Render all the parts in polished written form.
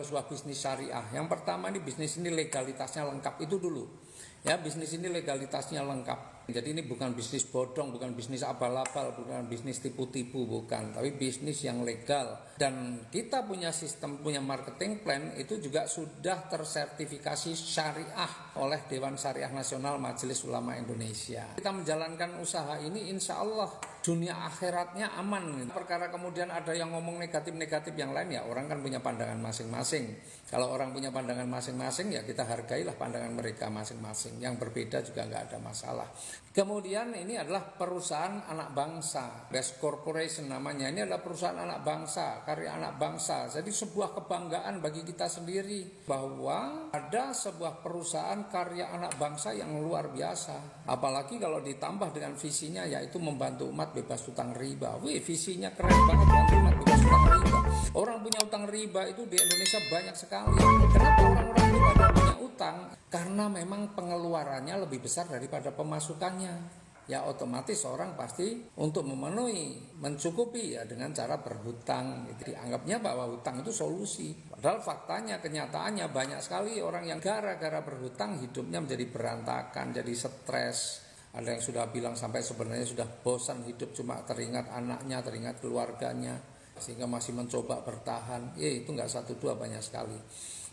sebuah bisnis syariah. Yang pertama ini bisnis ini legalitasnya lengkap, itu dulu. Ya, bisnis ini legalitasnya lengkap. Jadi ini bukan bisnis bodong, bukan bisnis abal-abal, bukan bisnis tipu-tipu, bukan. Tapi bisnis yang legal. Dan kita punya sistem, punya marketing plan itu juga sudah tersertifikasi syariah oleh Dewan Syariah Nasional Majelis Ulama Indonesia. Kita menjalankan usaha ini insya Allah dunia akhiratnya aman. Perkara kemudian ada yang ngomong negatif-negatif yang lain, ya orang kan punya pandangan masing-masing. Kalau orang punya pandangan masing-masing, ya kita hargailah pandangan mereka masing-masing. Yang berbeda juga nggak ada masalah. Kemudian ini adalah perusahaan anak bangsa, Best Corporation namanya. Ini adalah perusahaan anak bangsa, karya anak bangsa. Jadi sebuah kebanggaan bagi kita sendiri bahwa ada sebuah perusahaan karya anak bangsa yang luar biasa. Apalagi kalau ditambah dengan visinya, yaitu membantu umat bebas hutang riba. Wih, visinya keren banget, bantu umat bebas hutang riba. Orang punya utang riba itu di Indonesia banyak sekali. Kenapa orang-orang itu pada punya utang? Karena memang pengeluarannya lebih besar daripada pemasukannya. Ya otomatis orang pasti untuk memenuhi, mencukupi ya dengan cara berhutang. Dianggapnya bahwa hutang itu solusi. Padahal faktanya, kenyataannya banyak sekali orang yang gara-gara berhutang hidupnya menjadi berantakan, jadi stres. Ada yang sudah bilang sampai sebenarnya sudah bosan hidup, cuma teringat anaknya, teringat keluarganya, sehingga masih mencoba bertahan. Itu nggak satu dua, banyak sekali.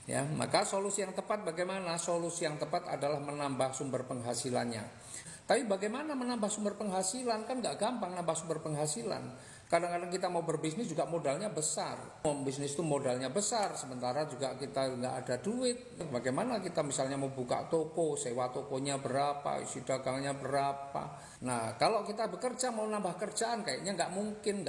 Ya, maka solusi yang tepat bagaimana? Solusi yang tepat adalah menambah sumber penghasilannya. Tapi bagaimana menambah sumber penghasilan? Kan nggak gampang nambah sumber penghasilan. Kadang-kadang kita mau berbisnis juga modalnya besar. Bisnis itu modalnya besar, sementara juga kita nggak ada duit. Bagaimana kita misalnya mau buka toko, sewa tokonya berapa, isi dagangnya berapa. Nah, kalau kita bekerja mau nambah kerjaan kayaknya nggak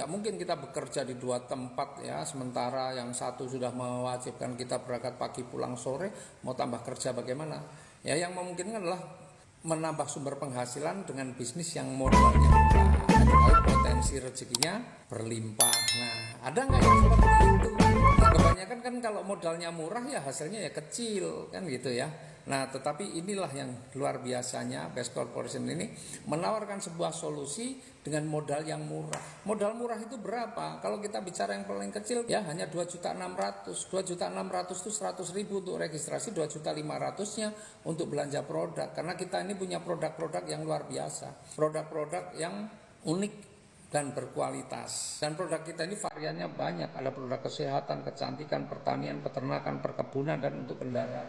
mungkin kita bekerja di dua tempat ya. Sementara yang satu sudah mewajibkan kita berangkat pagi pulang sore, mau tambah kerja bagaimana? Ya, yang memungkinkan adalah menambah sumber penghasilan dengan bisnis yang modalnya murah, tapi potensi rezekinya berlimpah. Nah, ada nggak yang seperti itu? Nah, kebanyakan kan kalau modalnya murah ya hasilnya ya kecil kan gitu ya. Nah, tetapi inilah yang luar biasanya Best Corporation ini menawarkan sebuah solusi dengan modal yang murah. Modal murah itu berapa? Kalau kita bicara yang paling kecil ya hanya 2.600.000. 2.600.000 itu 100.000 untuk registrasi, 2.500.000-nya untuk belanja produk. Karena kita ini punya produk-produk yang luar biasa. Produk-produk yang unik dan berkualitas. Dan produk kita ini variannya banyak. Ada produk kesehatan, kecantikan, pertanian, peternakan, perkebunan, dan untuk kendaraan.